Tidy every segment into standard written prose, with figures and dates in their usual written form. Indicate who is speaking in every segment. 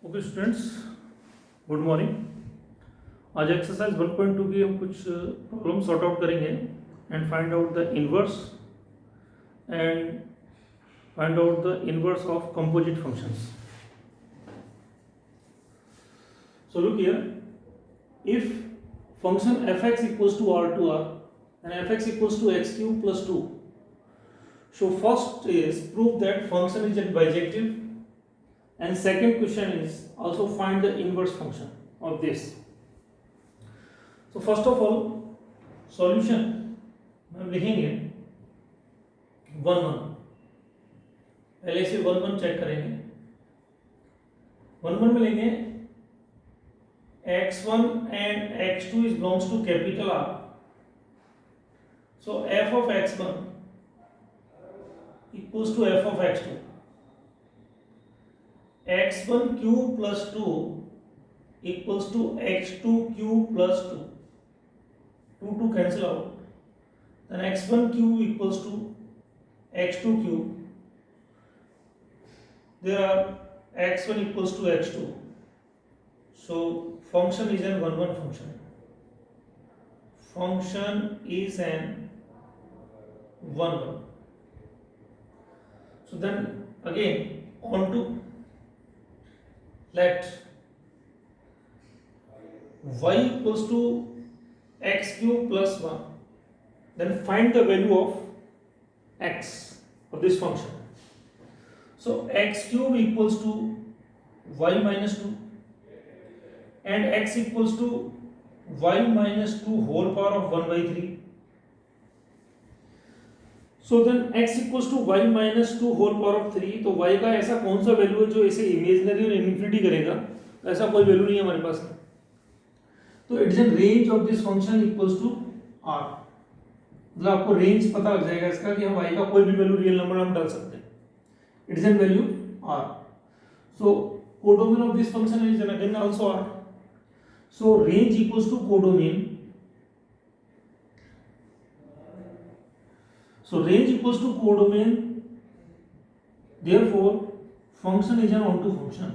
Speaker 1: Okay students, good morning. आज exercise 1.2 की हम कुछ प्रॉब्लम सॉर्ट आउट करेंगे and find out the inverse of composite functions. So look here, if function fx equals to r to r and fx equals to x cube plus 2. So first is prove that function is bijective, and second question is also find the inverse function of this. So first of all solution हम लिखेंगे 1 1, पहले से 1 1 check करेंगे। 1 1 में लेंगे x1 and x2 is belongs to capital R. So f of x1 equals to f of x2. x1 cube plus 2 equals to x2 cube plus 2. 2 cancel out. Then x1 cube equals to x2 cube. There are x1 equals to x2. So function is an 1 1 function. Function is an 1 1. So then again on to let y equals to x cube plus 1. Then find the value of x of this function. So x cube equals to y minus 2. And x equals to y minus 2 whole power of 1 by 3. So then x equals to y minus 2 whole power of 3. तो y का ऐसा कौन सा value है जो इसे imaginary और infinity करेगा? ऐसा कोई वैल्यू नहीं है हमारे पास में। तो it is an range of this function equals to r। मतलब आपको रेंज पता लग जाएगा इसका कि हम y का कोई भी वैल्यू रियल नंबर हम डाल सकते हैं। It is N value r। So codomain of this function is again also r. So range equals to codomain. So range equals to codomain. Therefore, function is an onto function.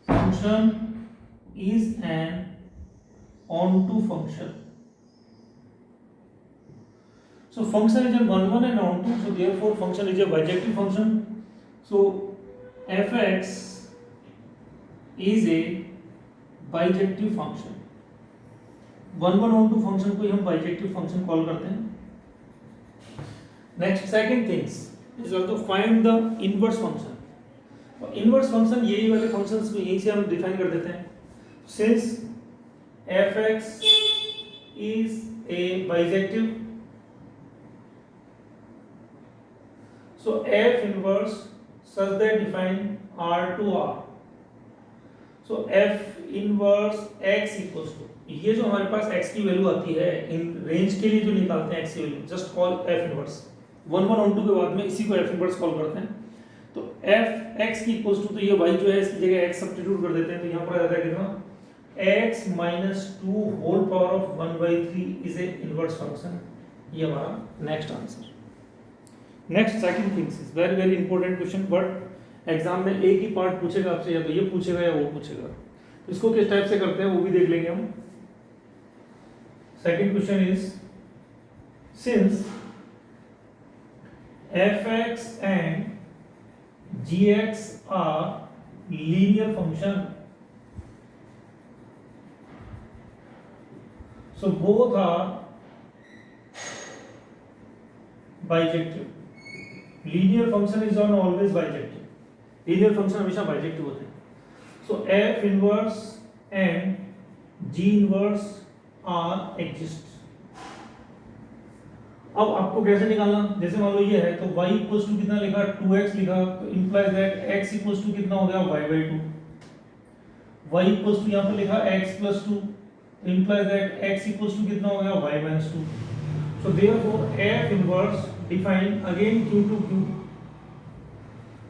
Speaker 1: Function is an onto function. So function is an 1 1 and onto. So therefore, function is a bijective function. So fx is a bijective function. 1 1 onto function को ही हम bijective function call करते हैं। Next second things is also find the inverse function. और inverse function यही वाले functions को यहीं से हम डिफाइन कर देते हैं। Since fx is a bijective, so f inverse such that define r to r. So f inverse x equals to, ये जो हमारे पास x की वैल्यू आती है इन रेंज के लिए जो निकालते हैं x की value, just call f inverse. 1 1 on 2 के बाद में इसी को f इनवर्स कॉल करते हैं। तो f x की इक्वल्स टू, तो ये y जो है इसकी जगह x सब्स्टिट्यूट कर देते हैं। तो यहाँ पर आ जाता है कितना, x minus 2 whole power of 1 by 3 is a inverse function. ये हमारा next answer. Next second things is very very important question, but exam में एक ही पार्ट पूछेगा आपसे, या तो ये पूछेगा या वो पूछेगा। तो इसको किस टाइप से करते हैं वो भी देख लेंगे हम। Second question is, since fx and gx are linear function, so both are bijective. Linear function is on always bijective. Linear function हमेशा बाइजेक्टिव होते हैं। So f inverse and g inverse are exist. अब आपको कैसे निकालना, जैसे मान लो ये है तो y इक्वल्स टू कितना लिखा, 2x लिखा, तो implies that x equals to कितना हो गया, y by 2। y equals to यहाँ पर लिखा x plus 2, तो implies that x equals to कितना हो गया, y minus 2। So therefore f inverse define again q to q,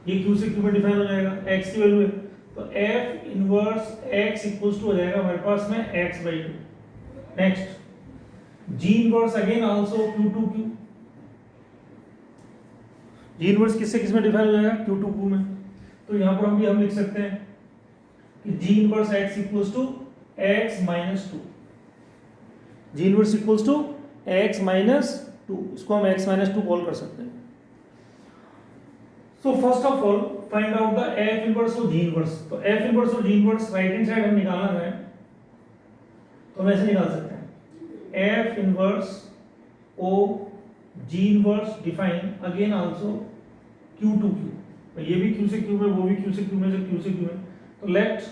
Speaker 1: ये q से q में डिफाइन हो जाएगा, x की वैल्यू है तो f inverse x equals to हो जाएगा हमारे पास में x by 2। Next g inverse again also q to q, ji inverse किससे किस में डिफाइन हो जाएगा, Q2 Q में। तो यहाँ पर हम लिख सकते हैं कि g inverse x equals to x minus two, g inverse equals to x minus two, इसको हम एक्स माइनस टू कॉल कर सकते हैं। So first of all find out the f inverse और जी इनवर्स। तो एफ इनवर्स और g inverse right hand side हम निकालना है, तो हम ऐसे निकाल सकते हैं f inverse o g inverse define again also q to q, तो ये भी क्यू से क्यू में, वो भी क्यू से क्यू में, से क्यू से क्यू में, तो let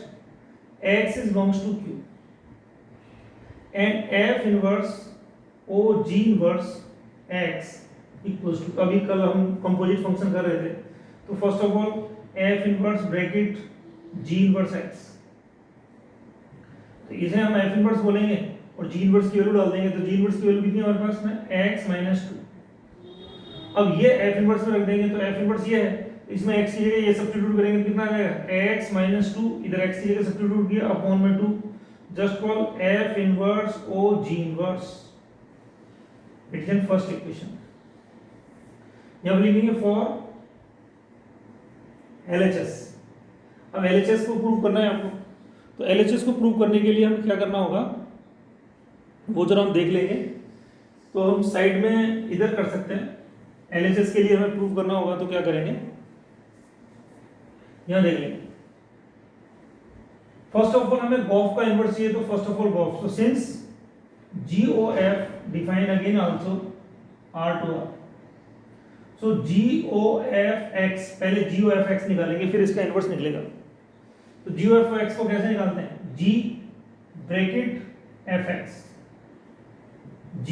Speaker 1: x is belongs to q and f inverse o g inverse x equals to, अभी कल हम कंपोजिट फंक्शन कर रहे थे, तो first of all f inverse bracket g inverse x, तो इसे हम एफ इनवर्स बोलेंगे और जी इनवर्स की वैल्यू डाल देंगे, तो जी इनवर्स की वैल्यू कितनी है हमारे पास में एक्स माइनस टू। अब ये एफ इनवर्स में रख देंगे, तो एफ इनवर्स ये है, इसमें एक्स की जगह ये सब्स्टिट्यूट करेंगे, कितना आ जाएगा एक्स माइनस टू, इधर एक्स की जगह सब्स्टिट्यूट किया अपॉन में two, just call f inverse o g inverse, it is first equation. यहां लिखेंगे फॉर LHS। अब LHS को प्रूव करना है आपको, तो LHS को प्रूव करने के लिए हमें क्या करना होगा वो जरा हम देख लेंगे, तो हम साइड में इधर कर सकते हैं। LHS के लिए हमें प्रूव करना होगा, तो क्या करेंगे यहां देख लेंगे। फर्स्ट ऑफ ऑल हमें गॉफ का इनवर्स चाहिए, तो फर्स्ट ऑफ ऑल गॉफ, तो since GOF define again also R to R, so GOFX, पहले GOFX निकालेंगे फिर इसका इनवर्स निकलेगा। तो GOFX को कैसे निकालते हैं, G bracket FX, G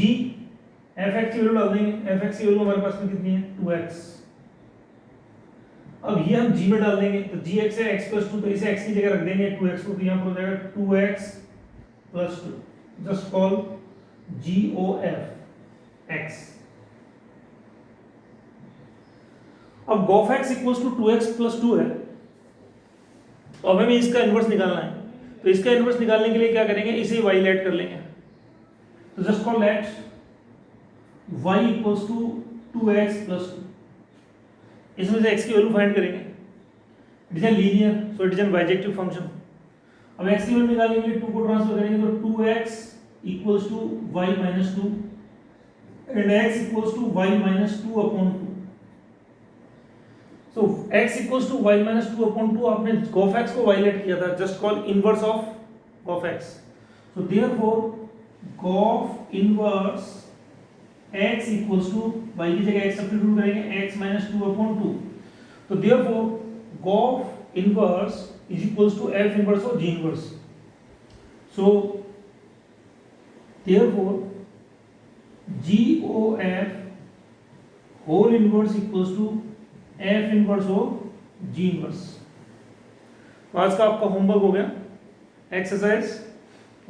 Speaker 1: FX की वैल्यू डाल देंगे, FX की वैल्यू हमारे पास में कितनी है 2x। अब ये हम G में डाल देंगे, तो Gx है x प्लस टू, तो इसे x की जगह रख देंगे 2x को, तो यहाँ पर हो जाएगा 2x plus two, just call GOFX। अब GOFX equals to 2x plus two है, तो अब हमें इसका इनवर्स निकालना है, तो इसका इनवर्स निकालने के लिए क्या करेंगे, इसे y लेट कर लेंगे, तो just call let y equals to 2x plus two, इसमें से x की वैल्यू फाइंड करेंगे, it is an linear, so it is an bijective function. अब x की वैल्यू निकालने के लिए 2 को ट्रांसफर करेंगे, तो 2x equals to y minus two and x equals to y minus two upon two. So x equals to y minus 2 upon 2, आपने GOFX को y लेट किया था, just call inverse of GOFX. So therefore GOF inverse x equals to, y की जगह x substitute करेंगे, x minus 2 upon 2. तो therefore GOF inverse is equals to f inverse or g inverse. So therefore GOF whole inverse equals to F inverse हो जी inverse. तो आज का आपका homework हो गया, एक्सरसाइज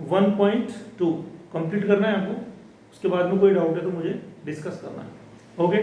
Speaker 1: 1.2 कंप्लीट करना है आपको, उसके बाद में कोई डाउट है तो मुझे डिस्कस करना है। ओके।